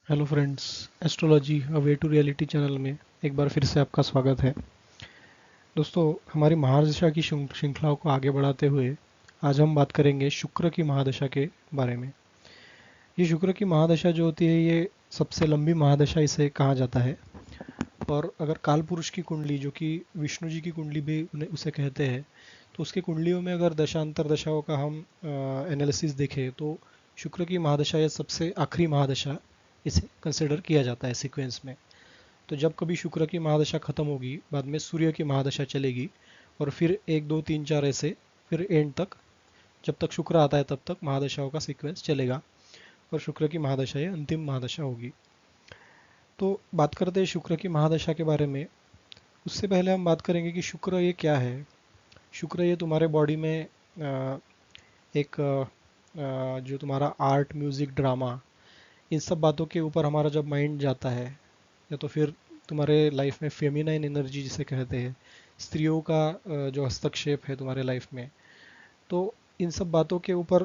Hello friends, astrology a way to reality channel में एक बार फिर से आपका स्वागत है। दोस्तों, हमारी महादशा की श्रृंखलाओं को आगे बढ़ाते हुए आज हम बात करेंगे शुक्र की महादशा के बारे में। ये शुक्र की महादशा जो होती है, ये सबसे लंबी महादशा इसे कहा जाता है। और अगर काल पुरुष की कुंडली, जो कि विष्णु जी की कुंडली भी उसे कहते हैं, तो उसकी कुंडलियों में अगर दशांतर दशाओं का हम एनालिसिस देखें तो शुक्र की महादशा या सबसे आखिरी महादशा इसे कंसिडर किया जाता है सीक्वेंस में। तो जब कभी शुक्र की महादशा खत्म होगी, बाद में सूर्य की महादशा चलेगी, और फिर एक दो तीन चार ऐसे फिर एंड तक, जब तक शुक्र आता है तब तक महादशाओं का सीक्वेंस चलेगा, और शुक्र की महादशा ये अंतिम महादशा होगी। तो बात करते हैं शुक्र की महादशा के बारे में। उससे पहले हम बात करेंगे कि शुक्र ये क्या है। शुक्र ये तुम्हारे बॉडी में एक जो तुम्हारा आर्ट, म्यूजिक, ड्रामा, इन सब बातों के ऊपर हमारा जब माइंड जाता है, या तो फिर तुम्हारे लाइफ में फेमिनाइन एनर्जी जिसे कहते हैं, स्त्रियों का जो हस्तक्षेप है तुम्हारे लाइफ में, तो इन सब बातों के ऊपर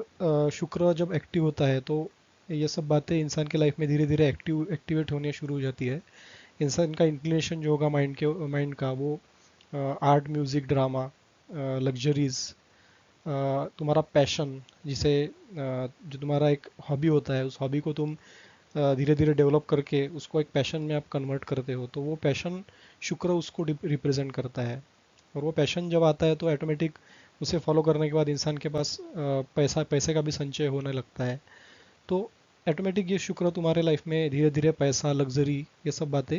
शुक्र जब एक्टिव होता है तो ये सब बातें इंसान के लाइफ में धीरे धीरे एक्टिवेट होने शुरू हो जाती है। इंसान का इंक्लिनेशन जो होगा माइंड का, वो आर्ट, म्यूजिक, ड्रामा, लग्जरीज, तुम्हारा पैशन, जिसे जो तुम्हारा एक हॉबी होता है, उस हॉबी को तुम धीरे धीरे डेवलप करके उसको एक पैशन में आप कन्वर्ट करते हो, तो वो पैशन शुक्र उसको रिप्रेजेंट करता है। और वो पैशन जब आता है तो ऑटोमेटिक उसे फॉलो करने के बाद इंसान के पास पैसे का भी संचय होने लगता है। तो ऑटोमेटिक ये शुक्र तुम्हारे लाइफ में धीरे धीरे पैसा, लग्जरी, ये सब बातें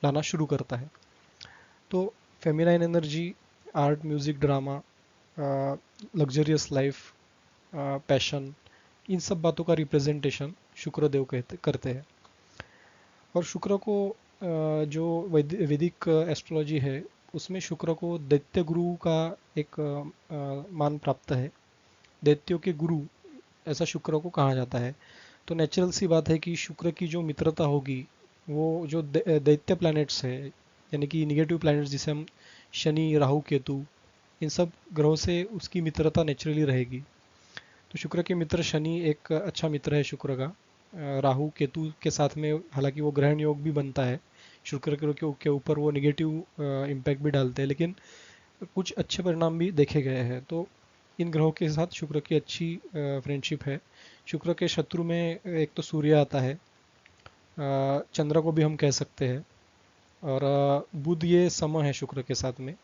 लाना शुरू करता है। तो feminine energy, art, music, drama, luxurious life, passion, इन सब बातों का रिप्रेजेंटेशन शुक्रदेव करते हैं। और शुक्र को जो वैदिक एस्ट्रोलॉजी है, उसमें शुक्र को दैत्य गुरु का एक मान प्राप्त है। दैत्यों के गुरु, ऐसा शुक्र को कहा जाता है। तो नेचुरल सी बात है कि शुक्र की जो मित्रता होगी, वो जो दैत्य प्लैनेट्स है, यानी कि निगेटिव प्लैनेट्स जिसे हम शनि, राहु, केतु, इन सब ग्रहों से उसकी मित्रता नेचुरली रहेगी। तो शुक्र के मित्र शनि एक अच्छा मित्र है शुक्र का। राहु केतु के साथ में हालांकि वो ग्रहण योग भी बनता है, शुक्र के ऊपर वो निगेटिव इम्पैक्ट भी डालते हैं, लेकिन कुछ अच्छे परिणाम भी देखे गए हैं। तो इन ग्रहों के साथ शुक्र की अच्छी फ्रेंडशिप है। शुक्र के शत्रु में एक तो सूर्य आता है, चंद्र को भी हम कह सकते हैं, और बुध ये सम है शुक्र के साथ में,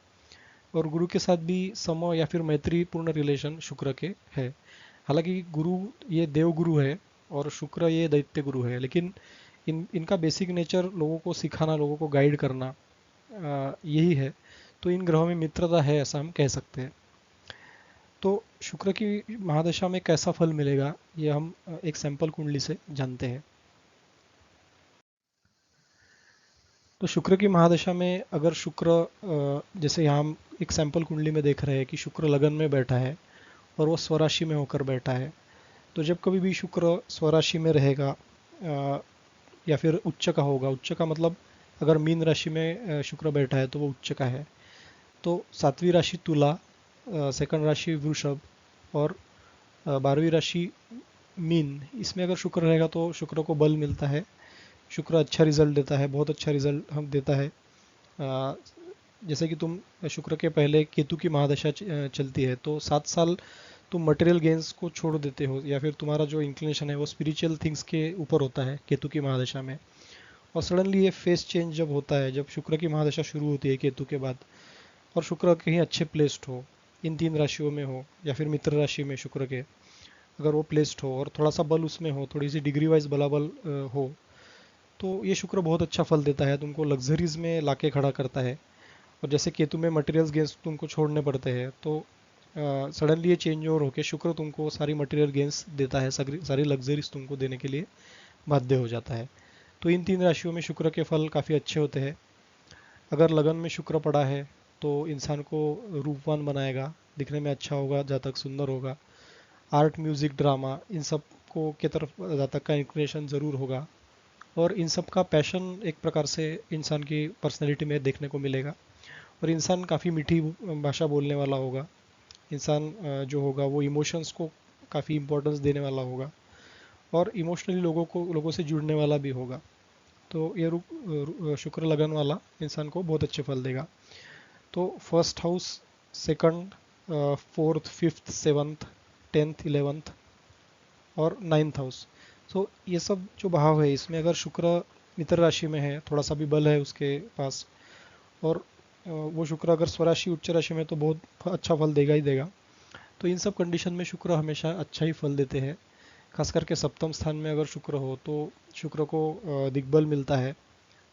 और गुरु के साथ भी सम या फिर मैत्रीपूर्ण रिलेशन शुक्र के है। हालांकि गुरु ये देव गुरु है और शुक्र ये दैत्य गुरु है, लेकिन इनका बेसिक नेचर लोगों को सिखाना, लोगों को गाइड करना, यही है। तो इन ग्रहों में मित्रता है, ऐसा हम कह सकते हैं। तो शुक्र की महादशा में कैसा फल मिलेगा, ये हम एक सैंपल कुंडली से जानते हैं। तो शुक्र की महादशा में अगर शुक्र, जैसे यहाँ हम एक सैंपल कुंडली में देख रहे हैं कि शुक्र लगन में बैठा है और वो स्वराशि में होकर बैठा है, तो जब कभी भी शुक्र स्वराशि में रहेगा, या फिर उच्च का होगा, उच्च का मतलब अगर मीन राशि में शुक्र बैठा है तो वो उच्च का है। तो सातवीं राशि तुला, सेकंड राशि वृषभ, और 12वीं राशि मीन, इसमें अगर शुक्र रहेगा तो शुक्र को बल मिलता है। शुक्र अच्छा रिजल्ट देता है, बहुत अच्छा रिजल्ट हम देता है। जैसे कि तुम शुक्र के पहले केतु की महादशा चलती है, तो 7 साल तुम मटेरियल गेंस को छोड़ देते हो, या फिर तुम्हारा जो इंक्लिनेशन है वो स्पिरिचुअल थिंग्स के ऊपर होता है केतु की महादशा में। और सडनली ये फेस चेंज जब होता है, जब शुक्र की महादशा शुरू होती है केतु के बाद, और शुक्र कहीं अच्छे प्लेस्ड हो, इन 3 राशियों में हो, या फिर मित्र राशि में शुक्र के अगर वो प्लेस्ड हो और थोड़ा सा बल उसमें हो, थोड़ी सी डिग्री वाइज बलाबल हो, तो ये शुक्र बहुत अच्छा फल देता है, तुमको लग्जरीज में लाके खड़ा करता है। और जैसे केतु में मटेरियल्स गेंस तुमको छोड़ने पड़ते हैं, तो सडनली ये चेंज ओवर होकर शुक्र तुमको सारी मटेरियल गेंस देता है, सारी लग्जरीज तुमको देने के लिए बाध्य हो जाता है। तो इन 3 राशियों में शुक्र के फल काफ़ी अच्छे होते हैं। अगर लगन में शुक्र पड़ा है तो इंसान को रूपवान बनाएगा, दिखने में अच्छा होगा, जातक सुंदर होगा। आर्ट, म्यूजिक, ड्रामा, इन सब को के तरफ जातक का इंक्लिनेशन ज़रूर होगा, और इन सब का पैशन एक प्रकार से इंसान की पर्सनैलिटी में देखने को मिलेगा। और इंसान काफ़ी मीठी भाषा बोलने वाला होगा। इंसान जो होगा वो इमोशंस को काफ़ी इम्पोर्टेंस देने वाला होगा। और इमोशनली लोगों से जुड़ने वाला भी होगा। तो ये शुक्र लगन वाला इंसान को बहुत अच्छे फल देगा। तो first house, second, fourth, fifth, seventh, tenth, eleventh और नाइन्थ हाउस। सो ये सब जो भाव है इसमें अगर शुक्र मित्र राशि में है, थोड़ा सा भी बल है उसके पास, और वो शुक्र अगर स्वराशि उच्च राशि में तो बहुत अच्छा फल देगा ही देगा। तो इन सब कंडीशन में शुक्र हमेशा अच्छा ही फल देते हैं। खास करके सप्तम स्थान में अगर शुक्र हो तो शुक्र को दिग्बल मिलता है।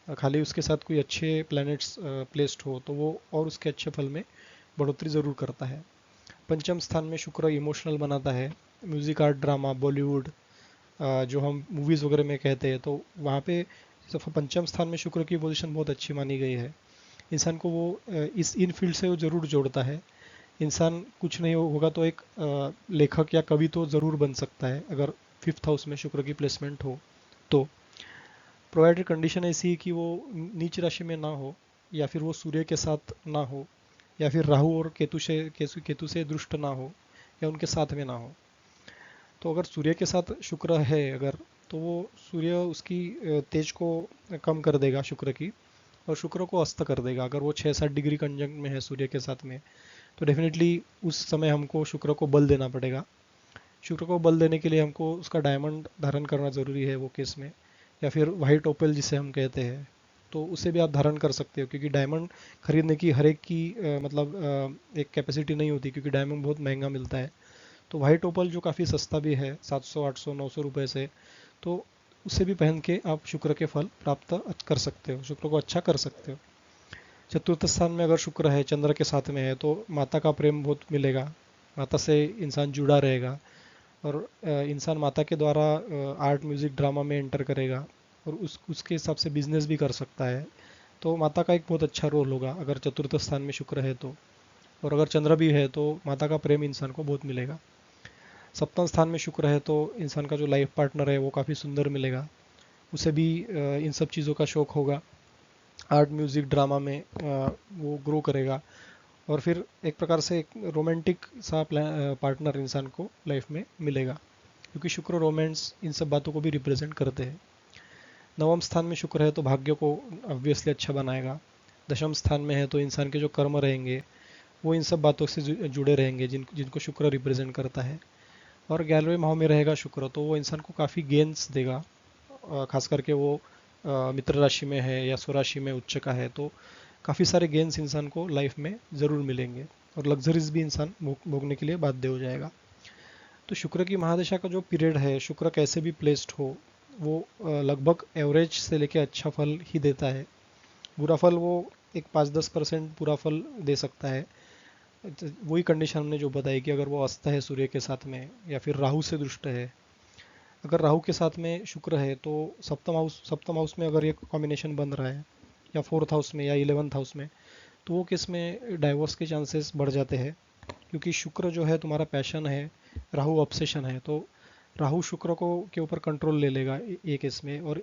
खाली उसके साथ कोई अच्छे प्लैनेट्स प्लेस्ड हो तो वो और उसके अच्छे फल में बढ़ोतरी ज़रूर करता है। पंचम स्थान में शुक्र इमोशनल बनाता है। म्यूजिक, आर्ट, ड्रामा, बॉलीवुड, जो हम मूवीज़ वगैरह में कहते हैं, तो वहाँ पे पंचम स्थान में शुक्र की पोजीशन बहुत अच्छी मानी गई है। इंसान को वो इस इन फील्ड से वो ज़रूर जोड़ता है। इंसान कुछ नहीं होगा तो एक लेखक या कवि तो ज़रूर बन सकता है अगर फिफ्थ हाउस में शुक्र की प्लेसमेंट हो तो। प्रोवाइडेड कंडीशन ऐसी है कि वो नीच राशि में ना हो, या फिर वो सूर्य के साथ ना हो, या फिर राहु और केतु से दुष्ट ना हो, या उनके साथ में ना हो। तो अगर सूर्य के साथ शुक्र है अगर, तो वो सूर्य उसकी तेज को कम कर देगा शुक्र की, और शुक्र को अस्त कर देगा। अगर वो 6-7 डिग्री कंजंक्ट में है सूर्य के साथ में, तो डेफिनेटली उस समय हमको शुक्र को बल देना पड़ेगा। शुक्र को बल देने के लिए हमको उसका डायमंड धारण करना ज़रूरी है वो केस में, या फिर वाइट ओपल जिसे हम कहते हैं, तो उसे भी आप धारण कर सकते हो। क्योंकि डायमंड खरीदने की हर एक की एक कैपेसिटी नहीं होती, क्योंकि डायमंड बहुत महंगा मिलता है। तो वाइट ओपल जो काफ़ी सस्ता भी है, 700, 800, 900 रुपये से, तो उसे भी पहन के आप शुक्र के फल प्राप्त कर सकते हो, शुक्र को अच्छा कर सकते हो। चतुर्थ स्थान में अगर शुक्र है, चंद्र के साथ में है, तो माता का प्रेम बहुत मिलेगा, माता से इंसान जुड़ा रहेगा, और इंसान माता के द्वारा आर्ट, म्यूज़िक, ड्रामा में एंटर करेगा, और उसके हिसाब से बिजनेस भी कर सकता है। तो माता का एक बहुत अच्छा रोल होगा अगर चतुर्थ स्थान में शुक्र है तो। और अगर चंद्र भी है तो माता का प्रेम इंसान को बहुत मिलेगा। सप्तम स्थान में शुक्र है तो इंसान का जो लाइफ पार्टनर है वो काफ़ी सुंदर मिलेगा, उसे भी इन सब चीज़ों का शौक होगा, आर्ट, म्यूज़िक, ड्रामा में वो ग्रो करेगा, और फिर एक प्रकार से एक रोमांटिक सा पार्टनर इंसान को लाइफ में मिलेगा, क्योंकि शुक्र रोमांस इन सब बातों को भी रिप्रेजेंट करते हैं। नवम स्थान में शुक्र है तो भाग्य को ऑब्वियसली अच्छा बनाएगा। दशम स्थान में है तो इंसान के जो कर्म रहेंगे वो इन सब बातों से जुड़े रहेंगे जिनको शुक्र रिप्रेजेंट करता है। और 11वें भाव में रहेगा शुक्र तो वो इंसान को काफ़ी गेन्स देगा, खास करके वो मित्र राशि में है या स्वराशि में उच्च का है, तो काफ़ी सारे गेन्स इंसान को लाइफ में ज़रूर मिलेंगे, और लग्जरीज भी इंसान भोगने के लिए बाध्य हो जाएगा। तो शुक्र की महादशा का जो पीरियड है, शुक्र कैसे भी प्लेस्ड हो, वो लगभग एवरेज से लेके अच्छा फल ही देता है। बुरा फल वो एक 5-10% बुरा फल दे सकता है। वही कंडीशन हमने जो बताई कि अगर वो अस्त है सूर्य के साथ में, या फिर राहु से दुष्ट है। अगर राहु के साथ में शुक्र है तो सप्तम हाउस में अगर ये कॉम्बिनेशन बन रहा है, या फोर्थ हाउस में या 11th हाउस में, तो वो केस में डाइवोर्स के चांसेस बढ़ जाते हैं। क्योंकि शुक्र जो है तुम्हारा पैशन है, राहु ऑब्सेशन है, तो राहु शुक्र को के ऊपर कंट्रोल ले लेगा एक केस में, और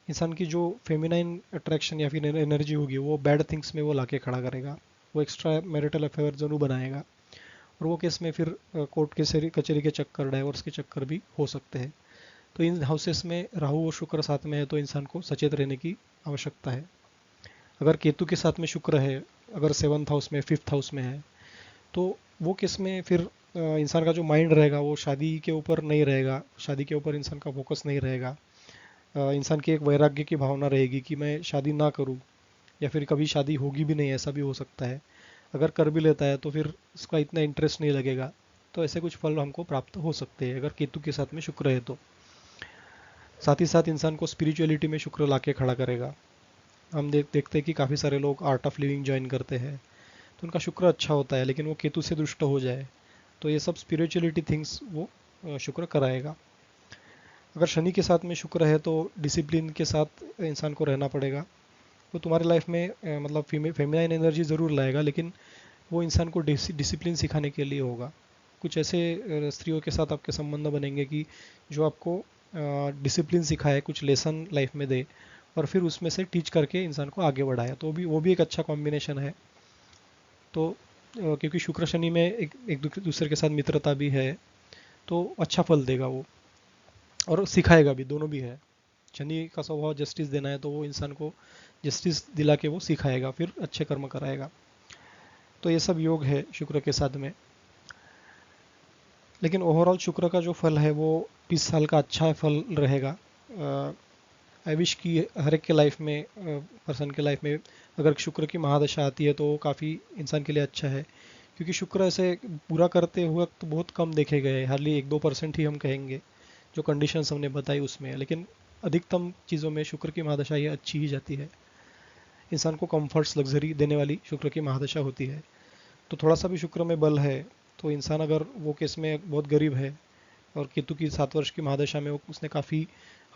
इंसान की जो फेमिनाइन अट्रैक्शन या फिर एनर्जी होगी वो बैड थिंग्स में वो लाके खड़ा करेगा, वो एक्स्ट्रा मैरिटल अफेयर जरूर बनाएगा, और वो केस में फिर कोर्ट के कचहरी के चक्कर, डाइवोर्स के चक्कर भी हो सकते हैं। तो इन हाउसेस में राहु और शुक्र साथ में है तो इंसान को सचेत रहने की आवश्यकता है। अगर केतु के साथ में शुक्र है, अगर 7th हाउस में, 5th हाउस में है, तो वो केस में फिर इंसान का जो माइंड रहेगा वो शादी के ऊपर नहीं रहेगा, शादी के ऊपर इंसान का फोकस नहीं रहेगा। इंसान की एक वैराग्य की भावना रहेगी कि मैं शादी ना करूं, या फिर कभी शादी होगी भी नहीं, ऐसा भी हो सकता है। अगर कर भी लेता है तो फिर उसका इतना इंटरेस्ट नहीं लगेगा। तो ऐसे कुछ फल हमको प्राप्त हो सकते हैं अगर केतु के साथ में शुक्र है तो। साथ ही साथ इंसान को स्पिरिचुअलिटी में शुक्र लाके खड़ा करेगा। हम देखते हैं कि काफ़ी सारे लोग आर्ट ऑफ लिविंग ज्वाइन करते हैं, तो उनका शुक्र अच्छा होता है, लेकिन वो केतु से दुष्ट हो जाए तो ये सब स्पिरिचुअलिटी थिंग्स वो शुक्र कराएगा। अगर शनि के साथ में शुक्र है तो डिसिप्लिन के साथ इंसान को रहना पड़ेगा। वो तुम्हारी लाइफ में मतलब फेमिनाइन एनर्जी ज़रूर लाएगा, लेकिन वो इंसान को डिसिप्लिन सिखाने के लिए होगा। कुछ ऐसे स्त्रियों के साथ आपके संबंध बनेंगे कि जो आपको डिसिप्लिन सिखाए, कुछ लेसन लाइफ में दे, और फिर उसमें से टीच करके इंसान को आगे बढ़ाए, तो वो भी एक अच्छा कॉम्बिनेशन है। तो क्योंकि शुक्र शनि में एक दूसरे के साथ मित्रता भी है, तो अच्छा फल देगा वो। और सिखाएगा भी, दोनों भी है। शनि का स्वभाव जस्टिस देना है, तो वो इंसान को जस्टिस दिला के वो सिखाएगा, फिर अच्छे कर्म कराएगा। तो ये सब योग है शुक्र के साथ में। लेकिन ओवरऑल शुक्र का जो फल है वो 20 साल का अच्छा फल रहेगा। आई विश कि हर एक के लाइफ में, पर्सन के लाइफ में अगर शुक्र की महादशा आती है तो वो काफ़ी इंसान के लिए अच्छा है। क्योंकि शुक्र ऐसे पूरा करते हुए तो बहुत कम देखे गए हैं, हार्डली 1-2% ही हम कहेंगे जो कंडीशंस हमने बताई उसमें। लेकिन अधिकतम चीज़ों में शुक्र की महादशा ये अच्छी ही जाती है। इंसान को कंफर्ट्स, लग्जरी देने वाली शुक्र की महादशा होती है। तो थोड़ा सा भी शुक्र में बल है तो इंसान, अगर वो केस में बहुत गरीब है और केतु की 7 वर्ष की महादशा में उसने काफ़ी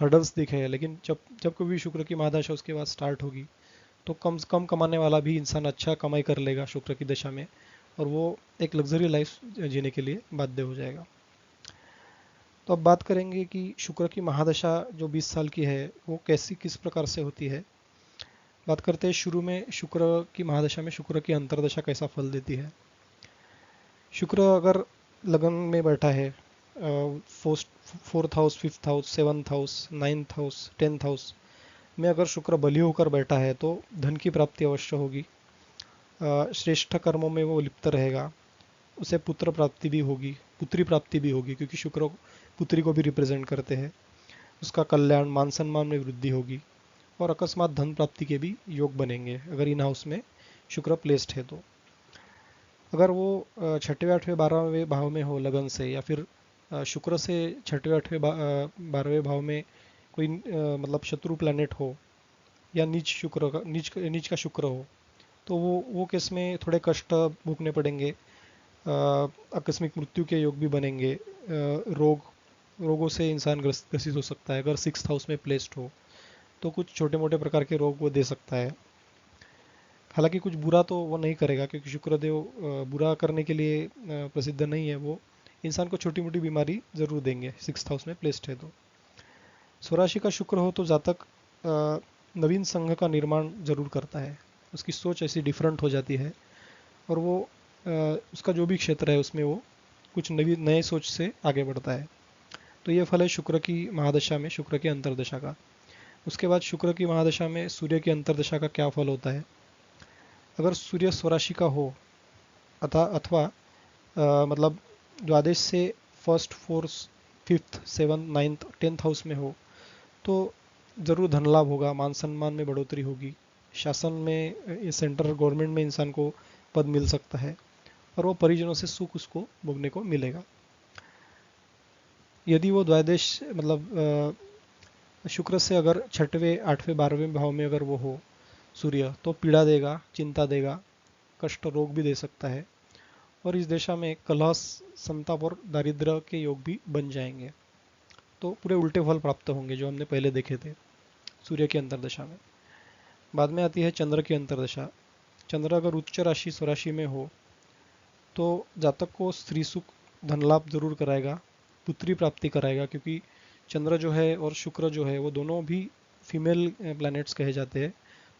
हर्डल्स देखे हैं, लेकिन जब जब कभी शुक्र की महादशा उसके बाद स्टार्ट होगी तो कम से कम कमाने वाला भी इंसान अच्छा कमाई कर लेगा शुक्र की दशा में, और वो एक लग्जरी लाइफ जीने के लिए बाध्य हो जाएगा। तो अब बात करेंगे कि शुक्र की महादशा जो 20 साल की है वो कैसी, किस प्रकार से होती है। बात करते हैं शुरू में शुक्र की महादशा में शुक्र की अंतर्दशा कैसा फल देती है। शुक्र अगर लगन में बैठा है, fourth 4th house, 5th house, 7th house, 9th house, 10th house में अगर शुक्र बली होकर बैठा है तो धन की प्राप्ति अवश्य होगी। श्रेष्ठ कर्मों में वो लिप्त रहेगा, उसे पुत्र प्राप्ति भी होगी, पुत्री प्राप्ति भी होगी, क्योंकि शुक्र पुत्री को भी रिप्रेजेंट करते हैं। उसका कल्याण, मान सम्मान में वृद्धि होगी, और अकस्मात धन प्राप्ति के भी योग बनेंगे अगर इन हाउस में शुक्र प्लेस्ड है तो। अगर वो 6वें 8वें 12वें भाव में हो लगन से, या फिर शुक्र से 6वें 8वें 12वें भाव में कोई मतलब शत्रु प्लैनेट हो, या नीच शुक्र का, नीच का शुक्र हो, तो वो केस में थोड़े कष्ट भोगने पड़ेंगे। आकस्मिक मृत्यु के योग भी बनेंगे। रोगों से इंसान ग्रसित हो सकता है। अगर 6th हाउस में प्लेस्ड हो तो कुछ छोटे मोटे प्रकार के रोग वो दे सकता है। हालांकि कुछ बुरा तो वो नहीं करेगा, क्योंकि शुक्रदेव बुरा करने के लिए प्रसिद्ध नहीं है। वो इंसान को छोटी मोटी बीमारी जरूर देंगे 6th हाउस में प्लेस्ड है तो। स्वराशि का शुक्र हो तो जातक नवीन संघ का निर्माण जरूर करता है। उसकी सोच ऐसी डिफरेंट हो जाती है, और वो उसका जो भी क्षेत्र है उसमें वो कुछ नए सोच से आगे बढ़ता है। तो ये फल है शुक्र की महादशा में शुक्र की अंतर्दशा का। उसके बाद शुक्र की महादशा में सूर्य की अंतर्दशा का क्या फल होता है। अगर सूर्य स्वराशि का हो अथवा मतलब द्वादश से 1st 4th 5th 7th 9th 10th house में हो तो ज़रूर धन लाभ होगा, मान सम्मान में बढ़ोतरी होगी, शासन में, सेंट्रल गवर्नमेंट में इंसान को पद मिल सकता है, और वो परिजनों से सुख उसको भोगने को मिलेगा। यदि वो द्वादश मतलब शुक्र से अगर 6वें 8वें 12वें भाव में अगर वो हो सूर्य, तो पीड़ा देगा, चिंता देगा, कष्ट, रोग भी दे सकता है, और इस दिशा में कलह, संताप और दारिद्र्य के योग भी बन जाएंगे। तो पूरे उल्टे फल प्राप्त होंगे जो हमने पहले देखे थे सूर्य की अंतर्दशा में। बाद में आती है चंद्र की अंतर्दशा। चंद्र अगर उच्च राशि स्वराशि में हो तो जातक को स्त्री सुख, धन लाभ जरूर कराएगा, पुत्री प्राप्ति कराएगा, क्योंकि चंद्र जो है और शुक्र जो है वो दोनों भी फीमेल प्लैनेट्स कहे जाते हैं।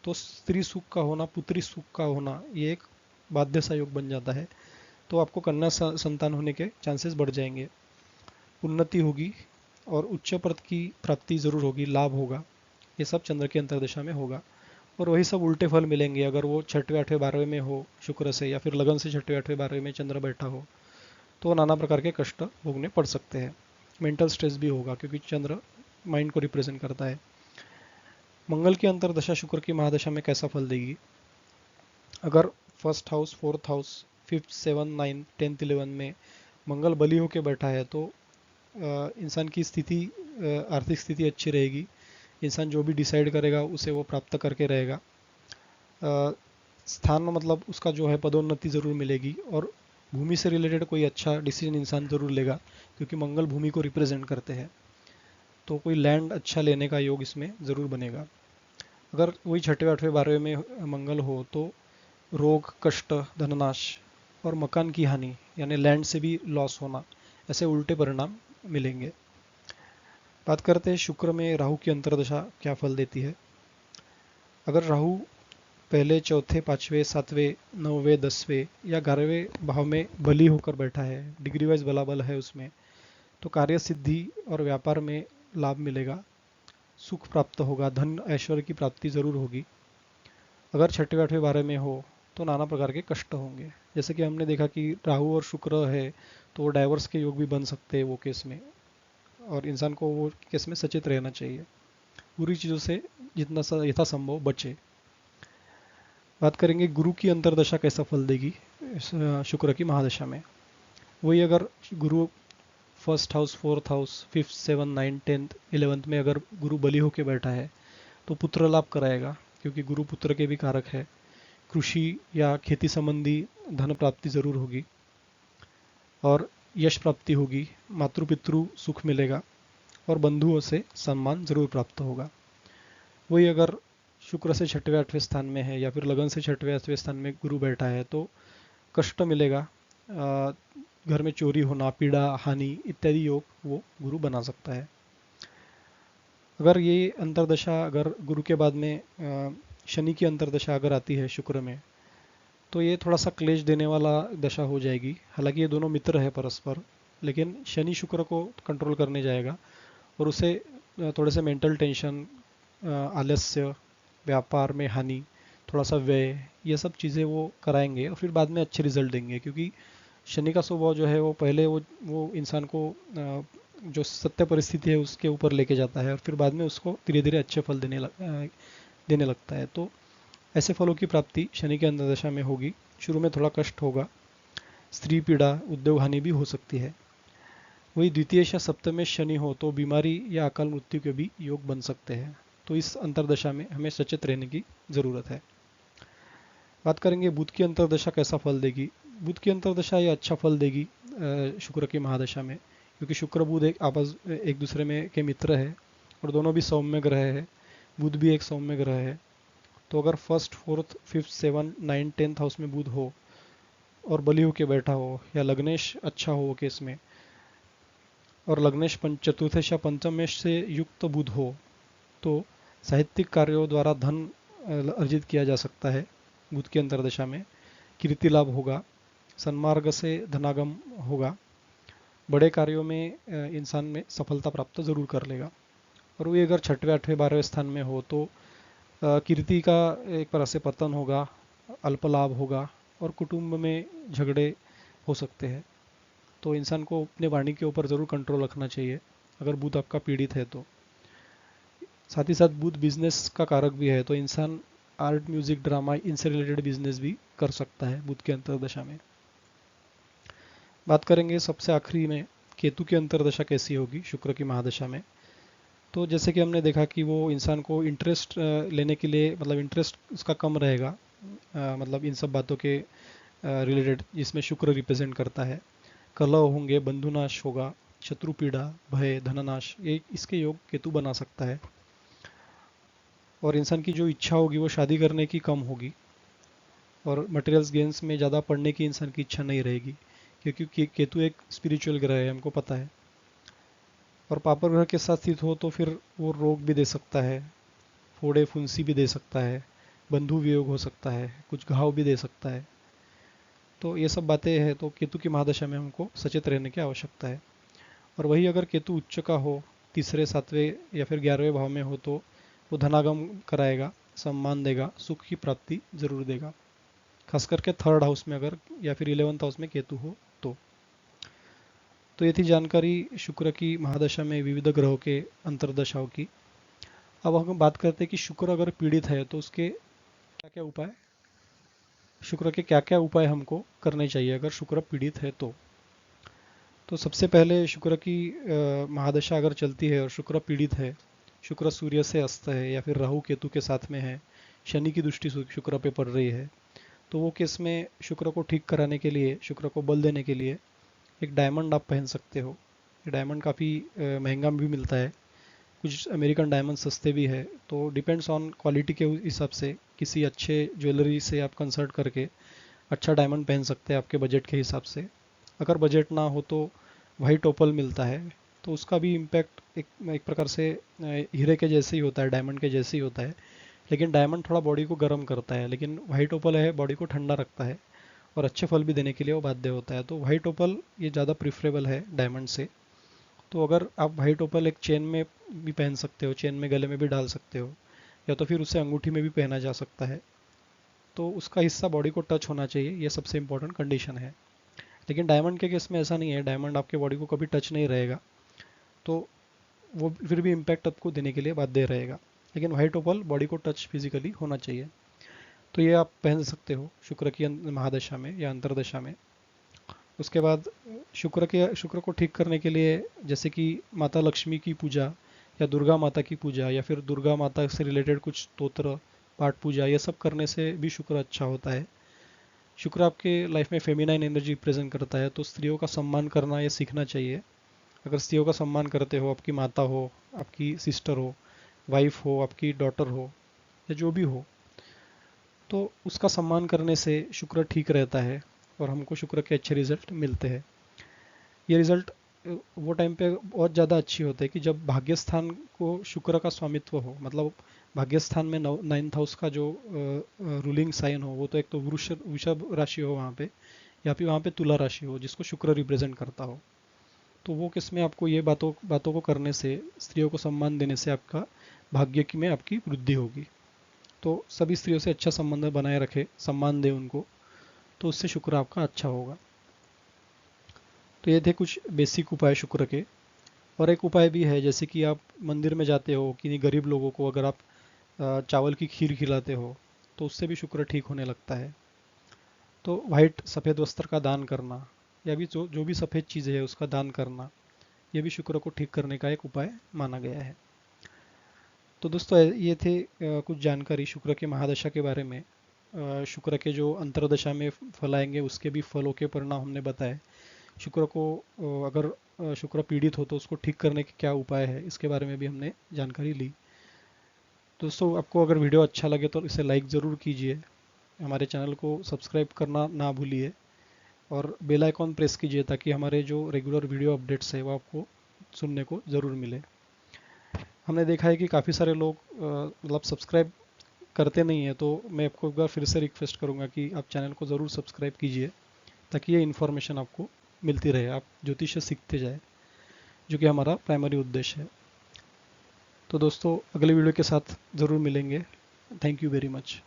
तो स्त्री सुख का होना, पुत्री सुख का होना, ये एक बाध्य सा योग बन जाता है। तो आपको कन्या संतान होने के चांसेस बढ़ जाएंगे, उन्नति होगी, और उच्च पद की प्राप्ति जरूर होगी, लाभ होगा। ये सब चंद्र की अंतर्दशा में होगा। और वही सब उल्टे फल मिलेंगे अगर वो 6वें 8वें 12वें में हो शुक्र से, या फिर लगन से 6वें 8वें 12वें में चंद्र बैठा हो, तो नाना प्रकार के कष्ट भोगने पड़ सकते हैं। मेंटल स्ट्रेस भी होगा, क्योंकि चंद्र माइंड को रिप्रेजेंट करता है। मंगल की अंतर्दशा शुक्र की महादशा में कैसा फल देगी। अगर 1st house, 4th house, 5th 7th 9th 10th 11 में मंगल बली होकर बैठा है तो इंसान की स्थिति, आर्थिक स्थिति अच्छी रहेगी। इंसान जो भी डिसाइड करेगा उसे वो प्राप्त करके रहेगा। स्थान मतलब उसका जो है पदोन्नति ज़रूर मिलेगी, और भूमि से रिलेटेड कोई अच्छा डिसीजन इंसान ज़रूर लेगा, क्योंकि मंगल भूमि को रिप्रेजेंट करते हैं। तो कोई लैंड अच्छा लेने का योग इसमें ज़रूर बनेगा। अगर वही 6वें 8वें 12वें में मंगल हो तो रोग, कष्ट, धननाश और मकान की हानि, यानी लैंड से भी लॉस होना, ऐसे उल्टे परिणाम मिलेंगे। बात करते हैं शुक्र में राहु की अंतर्दशा क्या फल देती है। अगर राहु पहले, चौथे, 5वें, 7वें, 9वें, 10वें या 11वें भाव में बली होकर बैठा है, डिग्री वाइज बलाबल है उसमें, तो कार्य सिद्धि और व्यापार में लाभ मिलेगा, सुख प्राप्त होगा, धन ऐश्वर्य की प्राप्ति ज़रूर होगी। अगर छठे आठवें बारे में हो तो नाना प्रकार के कष्ट होंगे। जैसे कि हमने देखा कि राहु और शुक्र है तो वो डाइवर्स के योग भी बन सकते हैं वो केस में, और इंसान को वो केस में सचेत रहना चाहिए, बुरी चीज़ों से जितना यथासंभव बचे। बात करेंगे गुरु की अंतर्दशा कैसा फल देगी शुक्र की महादशा में। वही अगर गुरु first house, fourth house, fifth, seven, nine, tenth, 11th में अगर गुरु बली होकर बैठा है तो पुत्र लाभ कराएगा, क्योंकि गुरु पुत्र के भी कारक है। कृषि या खेती संबंधी धन प्राप्ति जरूर होगी और यश प्राप्ति होगी, मातृ-पितृ सुख मिलेगा और बंधुओं से सम्मान जरूर प्राप्त होगा। वही अगर शुक्र से छठवें आठवें स्थान में है या फिर लगन से छठवें आठवें स्थान में गुरु बैठा है तो कष्ट मिलेगा, घर में चोरी होना, पीड़ा, हानि इत्यादि योग वो गुरु बना सकता है। अगर ये अंतर्दशा अगर गुरु के बाद में शनि की अंतर्दशा अगर आती है शुक्र में तो ये थोड़ा सा क्लेश देने वाला दशा हो जाएगी। हालांकि ये दोनों मित्र है परस्पर, लेकिन शनि शुक्र को कंट्रोल करने जाएगा और उसे थोड़े से मेंटल टेंशन, आलस्य, व्यापार में हानि, थोड़ा सा व्यय, ये सब चीज़ें वो कराएंगे और फिर बाद में अच्छे रिजल्ट देंगे। क्योंकि शनि का स्वभाव जो है वो पहले वो इंसान को जो सत्य परिस्थिति है उसके ऊपर लेके जाता है और फिर बाद में उसको धीरे धीरे अच्छे फल देने लगता है। तो ऐसे फलों की प्राप्ति शनि के अंतर्दशा में होगी। शुरू में थोड़ा कष्ट होगा, स्त्री पीड़ा, उद्योग हानि भी हो सकती है। वही द्वितीय या सप्तम में शनि हो तो बीमारी या अकाल मृत्यु के भी योग बन सकते हैं। तो इस अंतर्दशा में हमें सचेत रहने की ज़रूरत है। बात करेंगे बुध की अंतर्दशा कैसा फल देगी। बुध की अंतर्दशा ये अच्छा फल देगी शुक्र की महादशा में, क्योंकि शुक्र बुध एक दूसरे में के मित्र है और दोनों भी सौम्य ग्रह है। बुध भी एक सौम्य ग्रह है। तो अगर first, fourth, fifth, seven, nine, tenth house में बुध हो और बली होके बैठा हो या लग्नेश अच्छा हो केस में, और लग्नेश चतुर्थेश या पंचमेश से युक्त बुध हो तो साहित्यिक कार्यों द्वारा धन अर्जित किया जा सकता है। बुध की अंतर्दशा में कीर्ति लाभ होगा, सन्मार्ग से धनागम होगा, बड़े कार्यों में इंसान में सफलता प्राप्त जरूर कर लेगा। और वो अगर छठवें, आठवें, 12वें स्थान में हो तो कीर्ति का एक तरह से पतन होगा, अल्प लाभ होगा और कुटुंब में झगड़े हो सकते हैं। तो इंसान को अपने वाणी के ऊपर ज़रूर कंट्रोल रखना चाहिए अगर बुध आपका पीड़ित है तो। साथ ही साथ बुध बिजनेस का कारक भी है, तो इंसान आर्ट, म्यूजिक, ड्रामा इनसे रिलेटेड बिजनेस भी कर सकता है बुध के अंतर्दशा में। बात करेंगे सबसे आखिरी में केतु की अंतर्दशा कैसी होगी शुक्र की महादशा में। तो जैसे कि हमने देखा कि वो इंसान को इंटरेस्ट लेने के लिए, मतलब इंटरेस्ट उसका कम रहेगा, मतलब इन सब बातों के रिलेटेड जिसमें शुक्र रिप्रेजेंट करता है। कलह होंगे, बंधुनाश होगा, शत्रु पीड़ा, भय, धननाश, ये इसके योग केतु बना सकता है। और इंसान की जो इच्छा होगी वो शादी करने की कम होगी और मटेरियल्स गेम्स में ज़्यादा पढ़ने की इंसान की इच्छा नहीं रहेगी, क्योंकि केतु एक स्पिरिचुअल ग्रह है, हमको पता है। और पापर ग्रह के साथ स्थित हो तो फिर वो रोग भी दे सकता है, फोड़े फुंसी भी दे सकता है, बंधु वियोग हो सकता है, कुछ घाव भी दे सकता है। तो ये सब बातें हैं, तो केतु की महादशा में हमको सचेत रहने की आवश्यकता है। और वही अगर केतु उच्च का हो, तीसरे, सातवें या फिर 11वें भाव में हो तो वो धनागम कराएगा, सम्मान देगा, सुख की प्राप्ति जरूर देगा, खास करके थर्ड हाउस में अगर या फिर 11th हाउस में केतु हो तो ये थी जानकारी शुक्र की महादशा में विविध ग्रहों के अंतर्दशाओं की। अब हम बात करते हैं कि शुक्र अगर पीड़ित है तो उसके क्या क्या उपाय, शुक्र के क्या क्या उपाय हमको करने चाहिए अगर शुक्र पीड़ित है तो सबसे पहले शुक्र की महादशा अगर चलती है और शुक्र पीड़ित है, शुक्र सूर्य से अस्त है या फिर राहु केतु के साथ में है, शनि की दृष्टि शुक्र पे पड़ रही है, तो वो केस में शुक्र को ठीक कराने के लिए, शुक्र को बल देने के लिए एक डायमंड आप पहन सकते हो। ये डायमंड काफ़ी महंगा भी मिलता है, कुछ अमेरिकन डायमंड सस्ते भी है। तो डिपेंड्स ऑन क्वालिटी के हिसाब से किसी अच्छे ज्वेलरी से आप कंसल्ट करके अच्छा डायमंड पहन सकते हैं आपके बजट के हिसाब से। अगर बजट ना हो तो वाइट ओपल मिलता है, तो उसका भी इम्पैक्ट एक प्रकार से हीरे के जैसे ही होता है, डायमंड के जैसे ही होता है, लेकिन डायमंड थोड़ा बॉडी को गर्म करता है, लेकिन वाइट ओपल है बॉडी को ठंडा रखता है और अच्छे फल भी देने के लिए वो बाध्य होता है। तो वाइट ओपल ये ज़्यादा प्रिफरेबल है डायमंड से। तो अगर आप वाइट ओपल एक चेन में भी पहन सकते हो, चेन में गले में भी डाल सकते हो, या तो फिर उसे अंगूठी में भी पहना जा सकता है। तो उसका हिस्सा बॉडी को टच होना चाहिए, ये सबसे इंपॉर्टेंट कंडीशन है। लेकिन डायमंड के केस में ऐसा नहीं है, डायमंड आपके बॉडी को कभी टच नहीं रहेगा, तो वो फिर भी इम्पैक्ट आपको देने के लिए बाध्य रहेगा। लेकिन वाइट ओपल बॉडी को टच फिजिकली होना चाहिए। तो ये आप पहन सकते हो शुक्र की महादशा में या अंतरदशा में। उसके बाद शुक्र को ठीक करने के लिए, जैसे कि माता लक्ष्मी की पूजा या दुर्गा माता की पूजा या फिर दुर्गा माता से रिलेटेड कुछ स्तोत्र पाठ पूजा, ये सब करने से भी शुक्र अच्छा होता है। शुक्र आपके लाइफ में फेमिनाइन एनर्जी प्रेजेंट करता है, तो स्त्रियों का सम्मान करना ये सीखना चाहिए। अगर स्त्रियों का सम्मान करते हो, आपकी माता हो, आपकी सिस्टर हो, वाइफ हो, आपकी डॉटर हो, या जो भी हो, तो उसका सम्मान करने से शुक्र ठीक रहता है और हमको शुक्र के अच्छे रिजल्ट मिलते हैं। ये रिजल्ट वो टाइम पे बहुत ज़्यादा अच्छी होते हैं कि जब भाग्यस्थान को शुक्र का स्वामित्व हो, मतलब भाग्यस्थान में नाइन्थ हाउस का जो रूलिंग साइन हो, वो तो एक तो वृषभ राशि हो वहाँ पे, या फिर वहाँ पे तुला राशि हो जिसको शुक्र रिप्रेजेंट करता हो। तो वो किस में आपको ये बातों बातों को करने से, स्त्रियों को सम्मान देने से आपका भाग्य की में आपकी वृद्धि होगी। तो सभी स्त्रियों से अच्छा संबंध बनाए रखे, सम्मान दे उनको, तो उससे शुक्र आपका अच्छा होगा। तो ये थे कुछ बेसिक उपाय शुक्र के। और एक उपाय भी है, जैसे कि आप मंदिर में जाते हो, किन्हीं गरीब लोगों को अगर आप चावल की खीर खिलाते हो, तो उससे भी शुक्र ठीक होने लगता है। तो वाइट सफ़ेद वस्त्र का दान करना, या भी जो जो भी सफ़ेद चीज़ें है उसका दान करना, ये भी शुक्र को ठीक करने का एक उपाय माना गया है। तो दोस्तों ये थे कुछ जानकारी शुक्र के महादशा के बारे में। शुक्र के जो अंतरदशा में फल आएंगे उसके भी फलों के परिणाम हमने बताए। शुक्र को अगर शुक्र पीड़ित हो तो उसको ठीक करने के क्या उपाय है, इसके बारे में भी हमने जानकारी ली। दोस्तों आपको अगर वीडियो अच्छा लगे तो इसे लाइक ज़रूर कीजिए, हमारे चैनल को सब्सक्राइब करना ना भूलिए, और बेल आइकॉन प्रेस कीजिए ताकि हमारे जो रेगुलर वीडियो अपडेट्स है वो आपको सुनने को ज़रूर मिले। हमने देखा है कि काफ़ी सारे लोग मतलब सब्सक्राइब करते नहीं हैं, तो मैं आपको एक बार फिर से रिक्वेस्ट करूंगा कि आप चैनल को ज़रूर सब्सक्राइब कीजिए ताकि ये इन्फॉर्मेशन आपको मिलती रहे, आप ज्योतिष सीखते जाए, जो कि हमारा प्राइमरी उद्देश्य है। तो दोस्तों अगले वीडियो के साथ ज़रूर मिलेंगे। Thank you very much.